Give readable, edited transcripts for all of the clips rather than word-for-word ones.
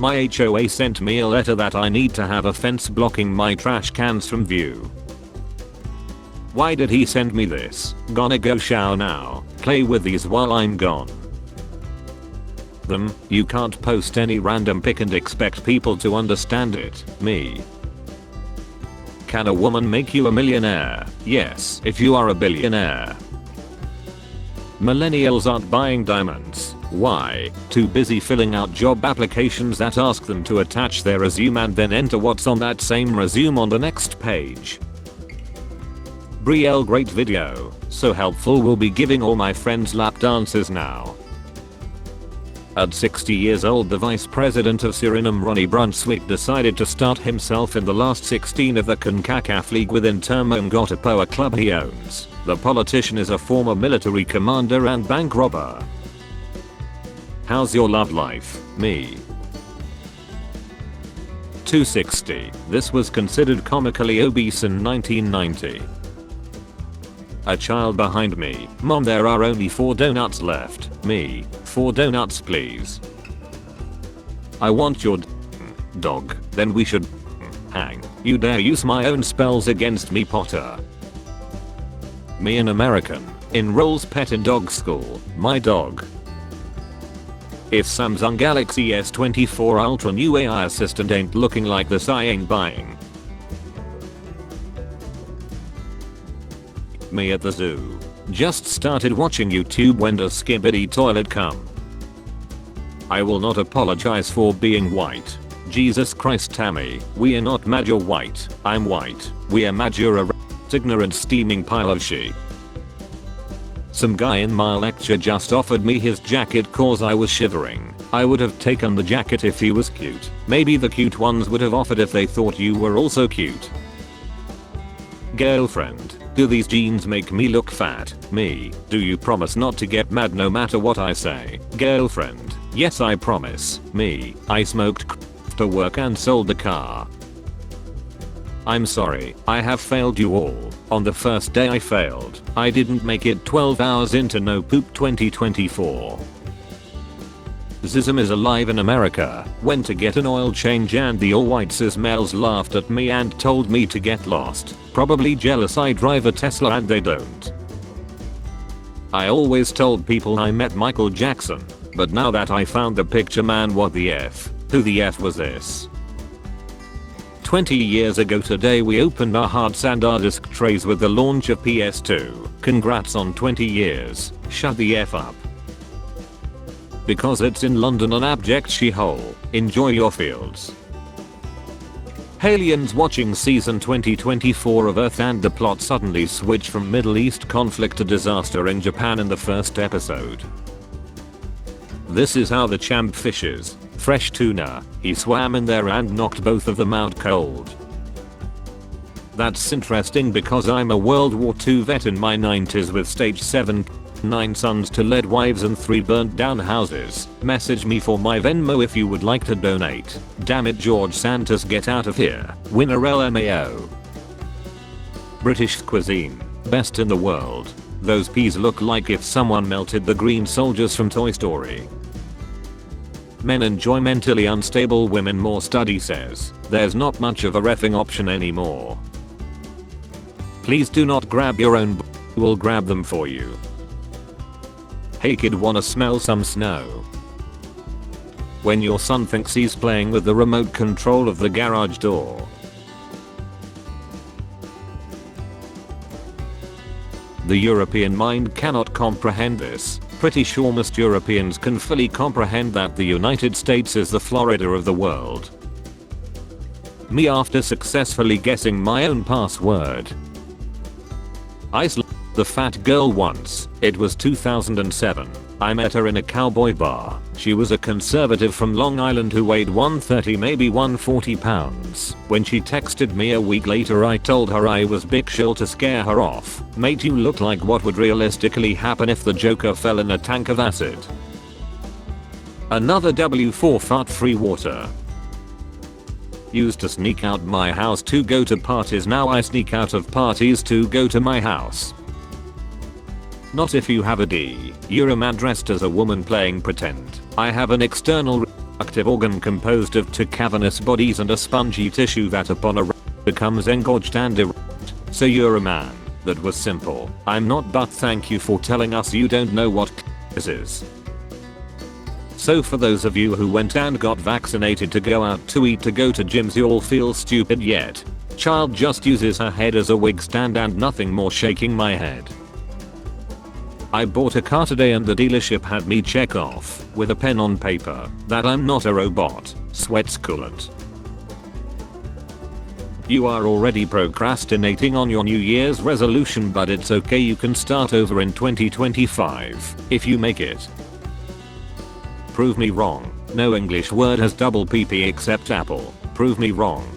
My HOA sent me a letter that I need to have a fence blocking my trash cans from view. Why did he send me this? Gonna go shower now. Play with these while I'm gone. You can't post any random pic and expect people to understand it. Me. Can a woman make you a millionaire? Yes, if you are a billionaire. Millennials aren't buying diamonds. Why? Too busy filling out job applications that ask them to attach their resume and then enter what's on that same resume on the next page. Brielle, great video. So helpful, will be giving all my friends lap dances now. At 60 years old, the vice president of Suriname, Ronnie Brunswick, decided to start himself in the last 16 of the CONCACAF League within Termo, a club he owns. The politician is a former military commander and bank robber. How's your love life? Me. 260. This was considered comically obese in 1990. A child behind me. Mom, there are only 4 donuts left. Me. 4 donuts please. I want your dog. Then we should hang. You dare use my own spells against me, Potter. Me, an American, enrolls pet in dog school. My dog. If Samsung Galaxy S24 Ultra new AI assistant ain't looking like this, I ain't buying. Me at the zoo. Just started watching YouTube. When does Skibbity Toilet come? I will not apologize for being white. Jesus Christ, Tammy, we are not mad you're white. I'm white. We are mad you're a ignorant steaming pile of shit. Some guy in my lecture just offered me his jacket cause I was shivering. I would have taken the jacket if he was cute. Maybe the cute ones would have offered if they thought you were also cute. Girlfriend, do these jeans make me look fat? Me, do you promise not to get mad no matter what I say? Girlfriend, yes I promise. Me, I smoked to work and sold the car. I'm sorry, I have failed you all. On the first day I failed. I didn't make it 12 hours into No Poop 2024. Zism is alive in America. Went to get an oil change and the all-white cis males laughed at me and told me to get lost. Probably jealous I drive a Tesla and they don't. I always told people I met Michael Jackson, but now that I found the picture, man, what the F? Who the F was this? 20 years ago today we opened our hearts and our disc trays with the launch of PS2. Congrats on 20 years. Shut the F up. Because it's in London, an abject she-hole. Enjoy your fields. Aliens watching season 2024 of Earth and the plot suddenly switch from Middle East conflict to disaster in Japan in the first episode. This is how the champ fishes. Fresh tuna. He swam in there and knocked both of them out cold. That's interesting because I'm a World War II vet in my 90s with stage 7, 9 sons to lead wives and 3 burnt down houses. Message me for my Venmo if you would like to donate. Damn it, George Santos, get out of here. Winner LMAO. British cuisine. Best in the world. Those peas look like if someone melted the green soldiers from Toy Story. Men enjoy mentally unstable women more, study says. There's not much of a reffing option anymore. Please do not grab your own we'll grab them for you. Hey kid, wanna smell some snow? When your son thinks he's playing with the remote control of the garage door. The European mind cannot comprehend this. Pretty sure most Europeans can fully comprehend that the United States is the Florida of the world. Me, after successfully guessing my own password. I slapped the fat girl once. It was 2007. I met her in a cowboy bar. She was a conservative from Long Island who weighed 130 maybe 140 pounds. When she texted me a week later, I told her I was Big Shill to scare her off. Made you look like what would realistically happen if the Joker fell in a tank of acid. Another W4 fart free water. Used to sneak out my house to go to parties, now I sneak out of parties to go to my house. Not if you have a D. You're a man dressed as a woman playing pretend. I have an external reproductive organ composed of two cavernous bodies and a spongy tissue that upon a becomes engorged and erect. So you're a man. That was simple. I'm not, but thank you for telling us you don't know what this is. So for those of you who went and got vaccinated to go out to eat, to go to gyms, you all feel stupid yet. Child just uses her head as a wig stand and nothing more, shaking my head. I bought a car today and the dealership had me check off, with a pen on paper, that I'm not a robot. Sweats coolant. You are already procrastinating on your New Year's resolution, but it's okay, you can start over in 2025, if you make it. Prove me wrong. No English word has double PP except apple. Prove me wrong.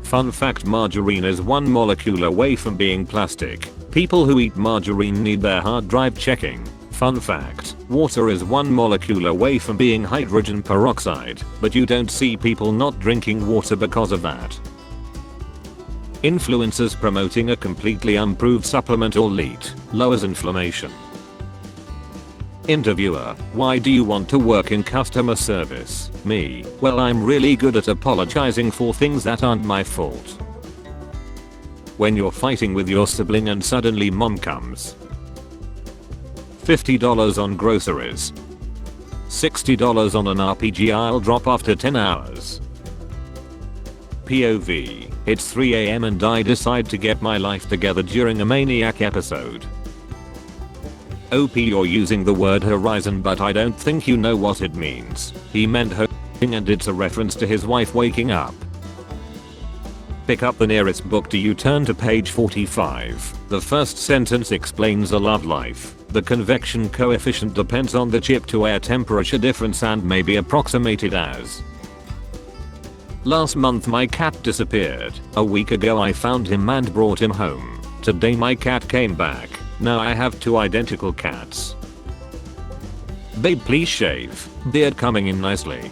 Fun fact: margarine is one molecule away from being plastic. People who eat margarine need their hard drive checking. Fun fact: water is one molecule away from being hydrogen peroxide, but you don't see people not drinking water because of that. Influencers promoting a completely unproved supplement or lead lowers inflammation. Interviewer: why do you want to work in customer service? Me: well, I'm really good at apologizing for things that aren't my fault. When you're fighting with your sibling and suddenly mom comes. $50 on groceries. $60 on an RPG I'll drop after 10 hours. POV: it's 3 AM and I decide to get my life together during a maniac episode. OP: you're using the word horizon, but I don't think you know what it means. He meant horizon, and it's a reference to his wife waking up. Pick up the nearest book to you, turn to page 45. The first sentence explains a love life. The convection coefficient depends on the chip to air temperature difference and may be approximated as. Last month my cat disappeared. A week ago I found him and brought him home. Today my cat came back. Now I have two identical cats. Babe, please shave. Beard coming in nicely.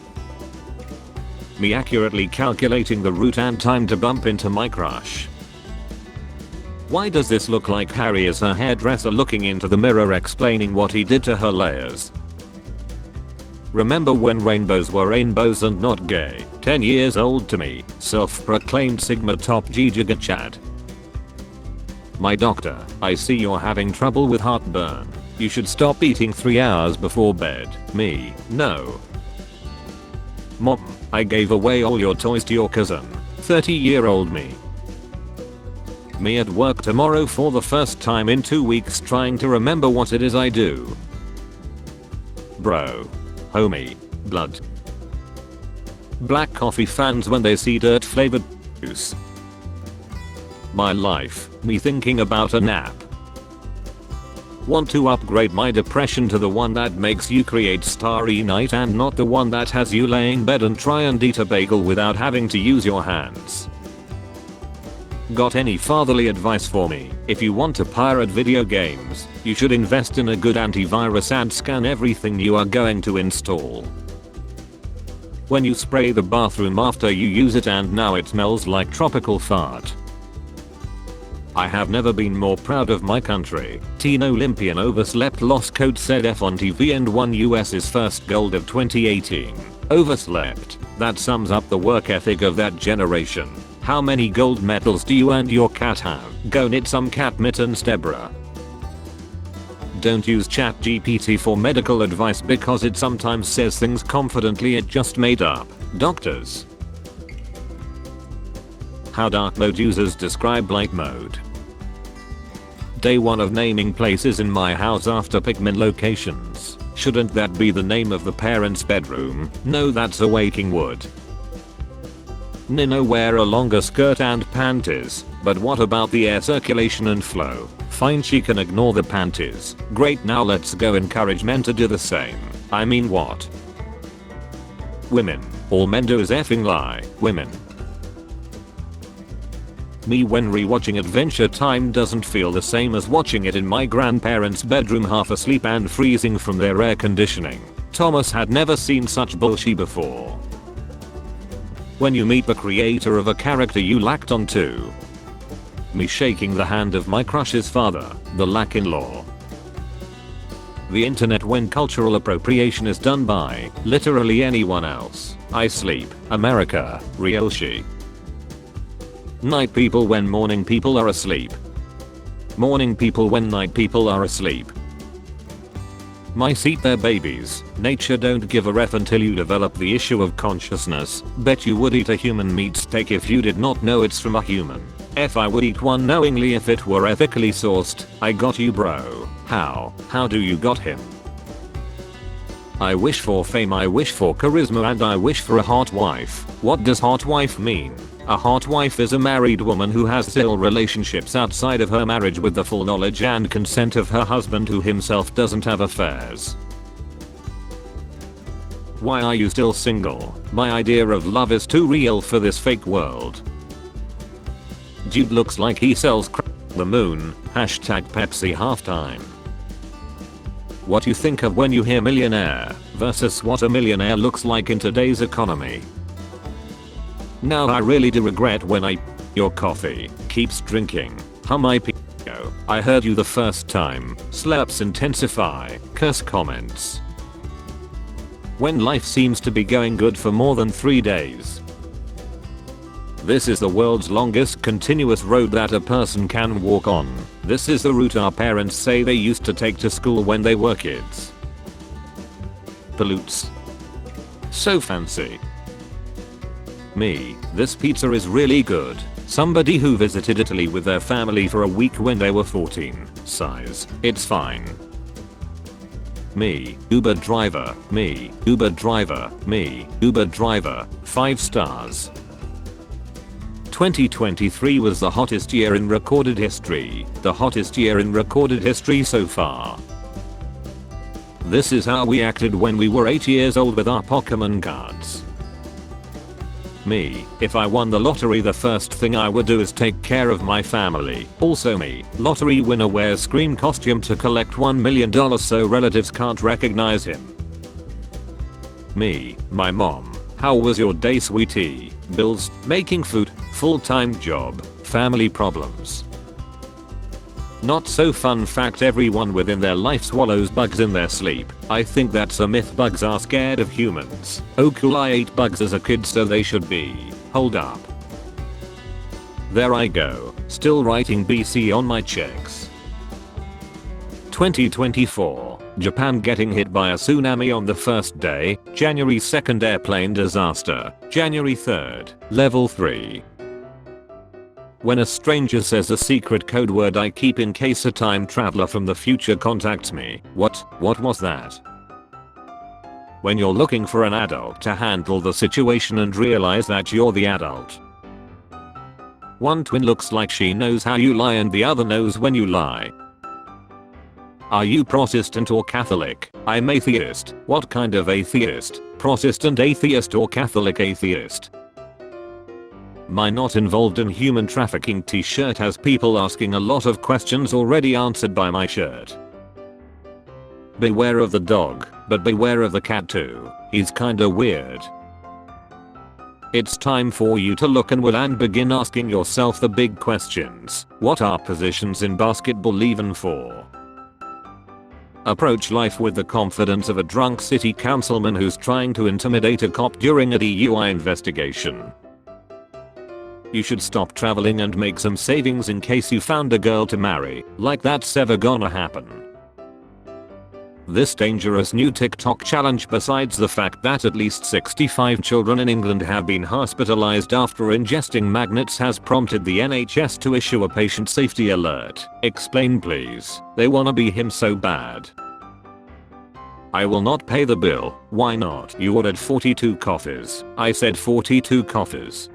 Me accurately calculating the route and time to bump into my crush. Why does this look like Harry as her hairdresser looking into the mirror explaining what he did to her layers? Remember when rainbows were rainbows and not gay? 10 years old to me. Self-proclaimed Sigma top Giga Chad. My doctor: I see you're having trouble with heartburn. You should stop eating 3 hours before bed. Me: no. Mom: I gave away all your toys to your cousin. 30-year-old me. Me at work tomorrow for the first time in 2 weeks trying to remember what it is I do. Bro. Homie. Blood. Black coffee fans when they see dirt flavored juice. My life: me thinking about a nap. Want to upgrade my depression to the one that makes you create Starry Night and not the one that has you lay in bed and try and eat a bagel without having to use your hands. Got any fatherly advice for me? If you want to pirate video games, you should invest in a good antivirus and scan everything you are going to install. When you spray the bathroom after you use it and now it smells like tropical fart. I have never been more proud of my country. Teen Olympian overslept, lost code said F on TV and won US's first gold of 2018. Overslept. That sums up the work ethic of that generation. How many gold medals do you and your cat have? Go knit some cat mittens, Deborah. Don't use ChatGPT for medical advice because it sometimes says things confidently it just made up. Doctors. How dark mode users describe light mode. Day 1 of naming places in my house after Pikmin locations. Shouldn't that be the name of the parents' bedroom? No, that's a waking wood. Nino, wear a longer skirt and panties, but what about the air circulation and flow? Fine, she can ignore the panties. Great, now let's go encourage men to do the same. I mean, what? Women. All men do is effing lie. Women. Me when rewatching Adventure Time doesn't feel the same as watching it in my grandparents' bedroom half asleep and freezing from their air conditioning. Thomas had never seen such bullshit before. When you meet the creator of a character you lacked onto. Me shaking the hand of my crush's father, the lack-in-law. The internet when cultural appropriation is done by literally anyone else. I sleep. America. Real she. Night people when morning people are asleep. Morning people when night people are asleep. Mice eat their babies. Nature don't give a ref until you develop the issue of consciousness. Bet you would eat a human meat steak if you did not know it's from a human. I would eat one knowingly if it were ethically sourced. I got you, bro. How? How do you got him? I wish for fame, I wish for charisma, and I wish for a hot wife. What does hot wife mean? A hot wife is a married woman who has still relationships outside of her marriage with the full knowledge and consent of her husband, who himself doesn't have affairs. Why are you still single? My idea of love is too real for this fake world. Dude looks like he sells the moon. Hashtag Pepsi halftime. What you think of when you hear millionaire versus what a millionaire looks like in today's economy. Now I really do regret when your coffee keeps drinking. Hum I p***o. I heard you the first time. Slurps intensify. Curse comments. When life seems to be going good for more than 3 days. This is the world's longest continuous road that a person can walk on. This is the route our parents say they used to take to school when they were kids. Pollutes. So fancy. Me, this pizza is really good. Somebody who visited Italy with their family for a week when they were 14. Size. It's fine. Me, Uber driver. Me, Uber driver. Me, Uber driver. 5 stars. 2023 was the hottest year in recorded history. The hottest year in recorded history so far. This is how we acted when we were 8 years old with our Pokemon cards. Me, if I won the lottery, the first thing I would do is take care of my family. Also me, lottery winner wears Scream costume to collect $1 million so relatives can't recognize him. Me, my mom, how was your day, sweetie? Bills, making food, full-time job, family problems. Not so fun fact, everyone within their life swallows bugs in their sleep. I think that's a myth, bugs are scared of humans. Oh cool, I ate bugs as a kid so they should be. Hold up. There I go, still writing BC on my checks. 2024, Japan getting hit by a tsunami on the first day, January 2nd airplane disaster, January 3rd, level 3. When a stranger says a secret code word I keep in case a time traveler from the future contacts me. What was that? When you're looking for an adult to handle the situation and realize that you're the adult. One twin looks like she knows how you lie and the other knows when you lie. Are you Protestant or Catholic? I'm atheist. What kind of atheist? Protestant atheist or Catholic atheist? My not involved in human trafficking t-shirt has people asking a lot of questions already answered by my shirt. Beware of the dog, but beware of the cat too. He's kinda weird. It's time for you to look inward and begin asking yourself the big questions. What are positions in basketball even for? Approach life with the confidence of a drunk city councilman who's trying to intimidate a cop during a DUI investigation. You should stop traveling and make some savings in case you found a girl to marry, like that's ever gonna happen. This dangerous new TikTok challenge, besides the fact that at least 65 children in England have been hospitalized after ingesting magnets, has prompted the NHS to issue a patient safety alert. Explain please. They wanna be him so bad. I will not pay the bill. Why not? You ordered 42 coffees. I said 42 coffees.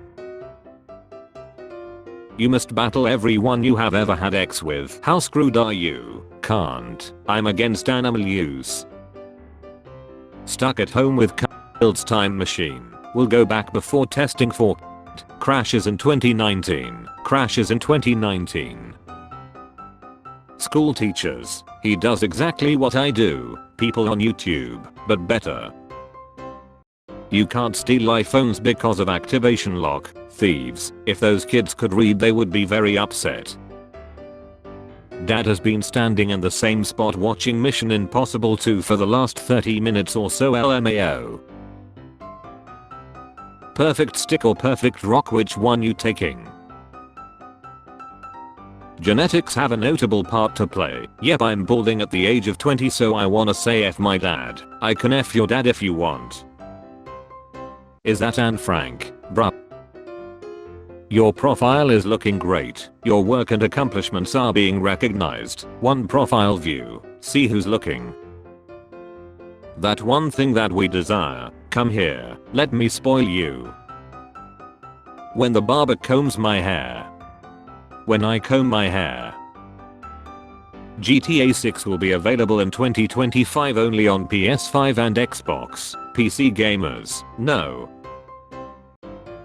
You must battle everyone you have ever had sex with. How screwed are you? Can't. I'm against animal use. Stuck at home with builds time machine. Will go back before testing for crashes in 2019. Crashes in 2019. School teachers. He does exactly what I do. People on YouTube, but better. You can't steal iPhones because of activation lock. Thieves. If those kids could read they would be very upset. Dad has been standing in the same spot watching Mission Impossible 2 for the last 30 minutes or so LMAO. Perfect stick or perfect rock, which one you taking? Genetics have a notable part to play. Yep, I'm balding at the age of 20, so I wanna say F my dad. I can F your dad if you want. Is that Anne Frank, bruh? Your profile is looking great. Your work and accomplishments are being recognized. One profile view. See who's looking. That one thing that we desire. Come here. Let me spoil you. When the barber combs my hair. When I comb my hair. GTA 6 will be available in 2025 only on PS5 and Xbox. PC gamers, no.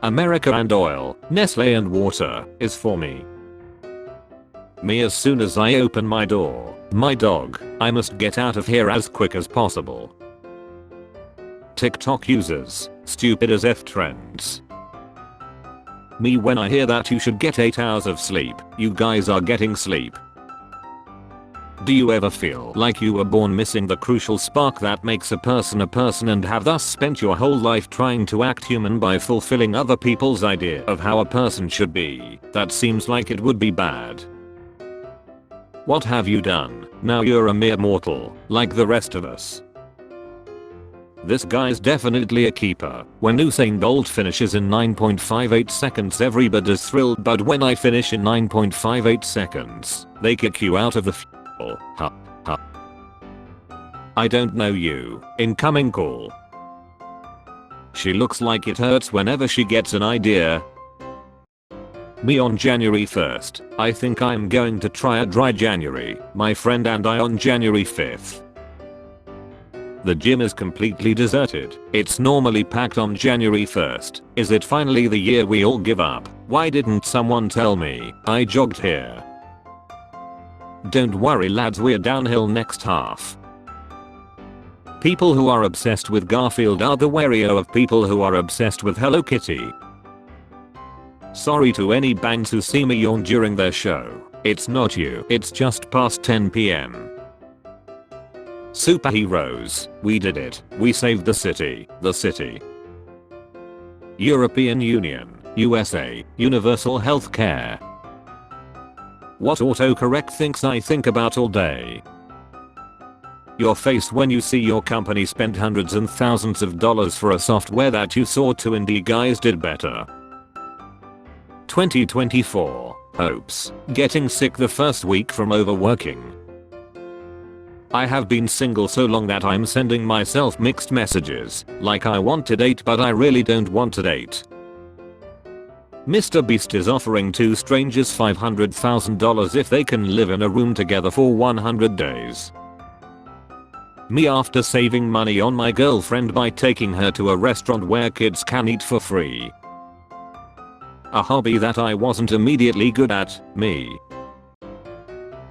America and oil, Nestle and water, is for me. Me as soon as I open my door. My dog, I must get out of here as quick as possible. TikTok users, stupid as F trends. Me when I hear that you should get 8 hours of sleep, you guys are getting sleep. Do you ever feel like you were born missing the crucial spark that makes a person and have thus spent your whole life trying to act human by fulfilling other people's idea of how a person should be? That seems like it would be bad. What have you done? Now you're a mere mortal, like the rest of us. This guy's definitely a keeper. When Usain Bolt finishes in 9.58 seconds everybody's thrilled, but when I finish in 9.58 seconds, they kick you out of the Ha ha. I don't know you. Incoming call. She looks like it hurts whenever she gets an idea. Me on January 1st. I think I'm going to try a dry January. My friend and I on January 5th. The gym is completely deserted. It's normally packed on January 1st. Is it finally the year we all give up? Why didn't someone tell me? I jogged here. Don't worry lads, we're downhill next half. People who are obsessed with Garfield are the warier of people who are obsessed with Hello Kitty. Sorry to any bangs who see me yawn during their show. It's not you, it's just past 10 PM. Superheroes, we did it. We saved the city. The city. European Union, USA, universal health care. What autocorrect thinks I think about all day. Your face when you see your company spend hundreds and thousands of dollars for a software that you saw two indie guys did better. 2024. Hopes. Getting sick the first week from overworking. I have been single so long that I'm sending myself mixed messages, like I want to date but I really don't want to date. Mr. Beast is offering two strangers $500,000 if they can live in a room together for 100 days. Me after saving money on my girlfriend by taking her to a restaurant where kids can eat for free. A hobby that I wasn't immediately good at, me.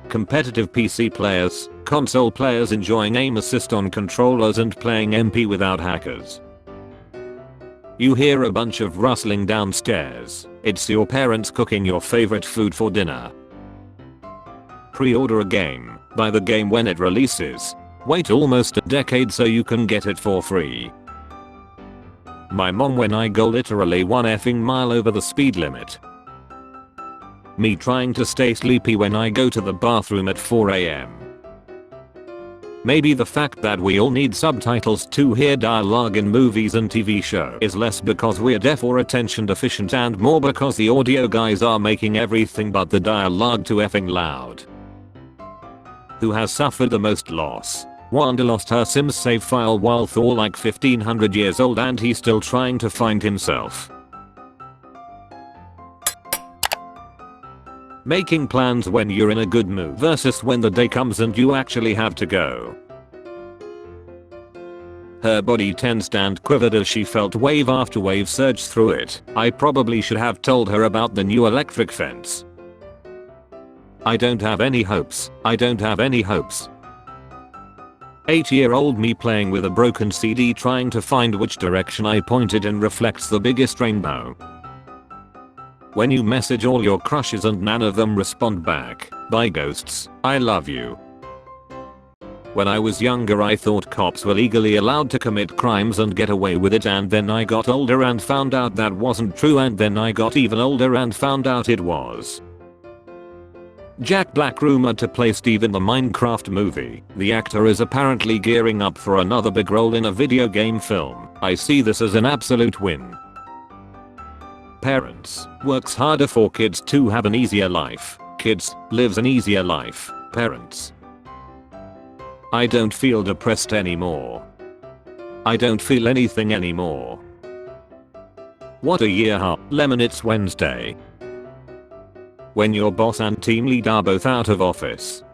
Competitive PC players, console players enjoying aim assist on controllers and playing MP without hackers. You hear a bunch of rustling downstairs. It's your parents cooking your favorite food for dinner. Pre-order a game. Buy the game when it releases. Wait almost a decade so you can get it for free. My mom when I go literally 1 effing mile over the speed limit. Me trying to stay sleepy when I go to the bathroom at 4 AM. Maybe the fact that we all need subtitles to hear dialogue in movies and TV shows is less because we're deaf or attention deficient and more because the audio guys are making everything but the dialogue too effing loud. Who has suffered the most loss? Wanda lost her Sims save file while Thor like 1500 years old and he's still trying to find himself. Making plans when you're in a good mood versus when the day comes and you actually have to go. Her body tensed and quivered as she felt wave after wave surge through it. I probably should have told her about the new electric fence. I don't have any hopes. I don't have any hopes. 8-year-old me playing with a broken CD trying to find which direction I pointed in reflects the biggest rainbow. When you message all your crushes and none of them respond back. Bye ghosts, I love you. When I was younger I thought cops were legally allowed to commit crimes and get away with it, and then I got older and found out that wasn't true, and then I got even older and found out it was. Jack Black rumored to play Steve in the Minecraft movie. The actor is apparently gearing up for another big role in a video game film. I see this as an absolute win. Parents works harder for kids to have an easier life. Kids lives an easier life. Parents. I don't feel depressed anymore. I don't feel anything anymore. What a year, huh? Lemon, it's Wednesday. When your boss and team lead are both out of office.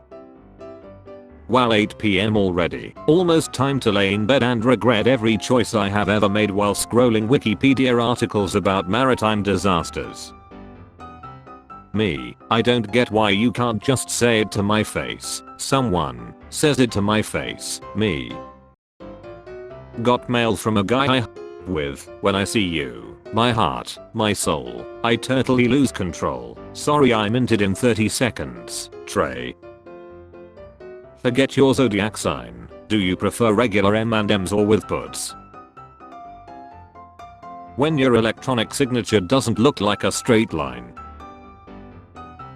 Wow, 8 PM already. Almost time to lay in bed and regret every choice I have ever made while scrolling Wikipedia articles about maritime disasters. Me, I don't get why you can't just say it to my face. Someone says it to my face. Me. Got mail from a guy I with. When I see you, my heart, my soul, I totally lose control. Sorry, I minted in 30 seconds. Trey. Forget your zodiac sign. Do you prefer regular M&Ms or with puts? When your electronic signature doesn't look like a straight line.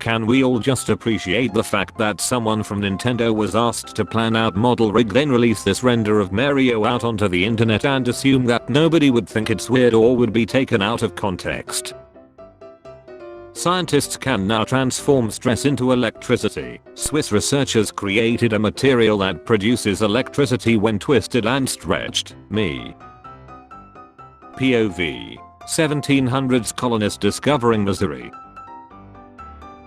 Can we all just appreciate the fact that someone from Nintendo was asked to plan out model rig, then release this render of Mario out onto the internet and assume that nobody would think it's weird or would be taken out of context? Scientists can now transform stress into electricity. Swiss researchers created a material that produces electricity when twisted and stretched. Me. POV. 1700s colonist discovering Missouri.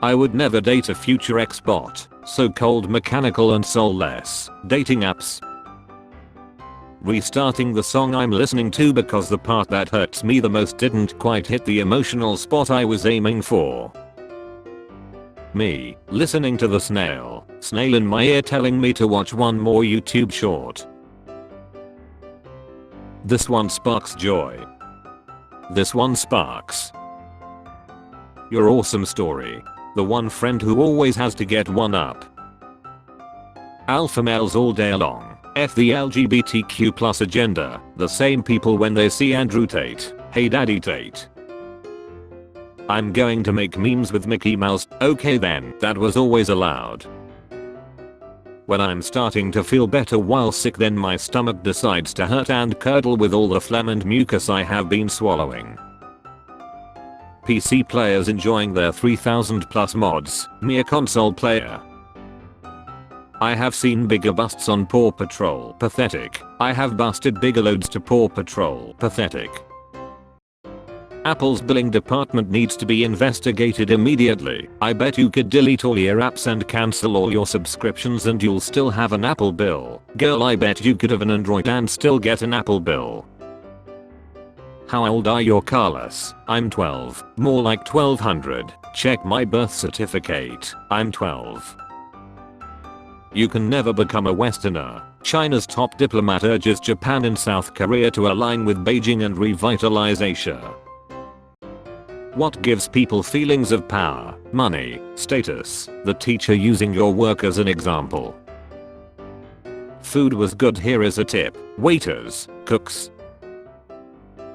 I would never date a future ex-bot. So cold, mechanical and soulless. Dating apps. Restarting the song I'm listening to because the part that hurts me the most didn't quite hit the emotional spot I was aiming for. Me, listening to the snail in my ear telling me to watch one more YouTube short. This one sparks joy. This one sparks your awesome story. The one friend who always has to get one up. Alpha males all day long. F the LGBTQ+ agenda. The same people when they see Andrew Tate. Hey Daddy Tate. I'm going to make memes with Mickey Mouse. Okay then, that was always allowed. When I'm starting to feel better while sick, then my stomach decides to hurt and curdle with all the phlegm and mucus I have been swallowing. PC players enjoying their 3000+ mods. Me, a console player. I have seen bigger busts on Paw Patrol. Pathetic. I have busted bigger loads to Paw Patrol. Pathetic. Apple's billing department needs to be investigated immediately. I bet you could delete all your apps and cancel all your subscriptions and you'll still have an Apple bill. Girl, I bet you could have an Android and still get an Apple bill. How old are you, Carlos? I'm 12. More like 1200. Check my birth certificate. I'm 12. You can never become a Westerner. China's top diplomat urges Japan and South Korea to align with Beijing and revitalize Asia. What gives people feelings of power, money, status? The teacher using your work as an example. Food was good, here is a tip. Waiters, cooks.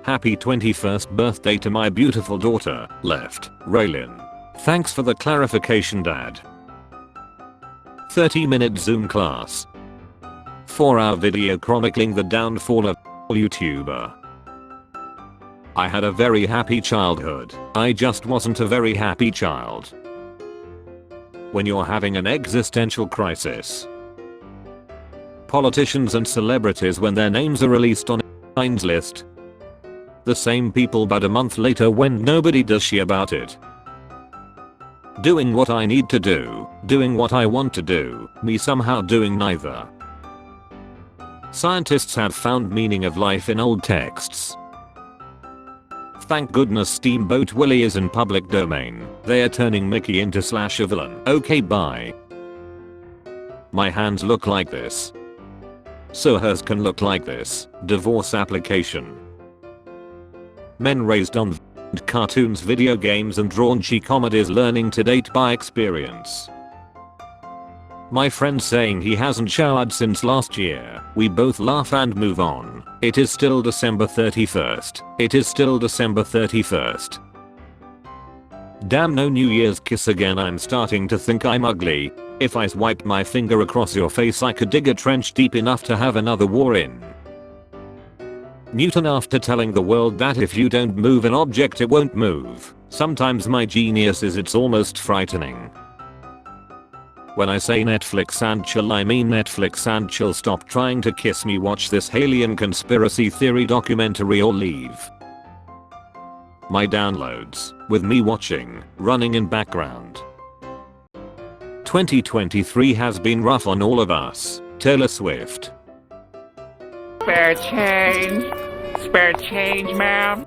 Happy 21st birthday to my beautiful daughter, left, Raylin. Thanks for the clarification, Dad. 30-minute Zoom class. 4-hour video chronicling the downfall of YouTuber. I had a very happy childhood. I just wasn't a very happy child. When you're having an existential crisis. Politicians and celebrities when their names are released on Heinz list. The same people but a month later when nobody does shit about it. Doing what I need to do, doing what I want to do, me somehow doing neither. Scientists have found meaning of life in old texts. Thank goodness Steamboat Willie is in public domain. They are turning Mickey into a villain. Okay, bye. My hands look like this. So hers can look like this. Divorce application. Men raised on cartoons, video games and raunchy comedies learning to date by experience. My friend saying he hasn't showered since last year. We both laugh and move on. It is still December 31st. It is still December 31st. Damn, no New Year's kiss again. I'm starting to think I'm ugly. If I swiped my finger across your face I could dig a trench deep enough to have another war in. Newton, after telling the world that if you don't move an object it won't move. Sometimes my genius is it's almost frightening. When I say Netflix and chill I mean Netflix and chill. Stop trying to kiss me, watch this alien conspiracy theory documentary or leave. My downloads, with me watching, running in background. 2023 has been rough on all of us. Taylor Swift. Spare change, ma'am.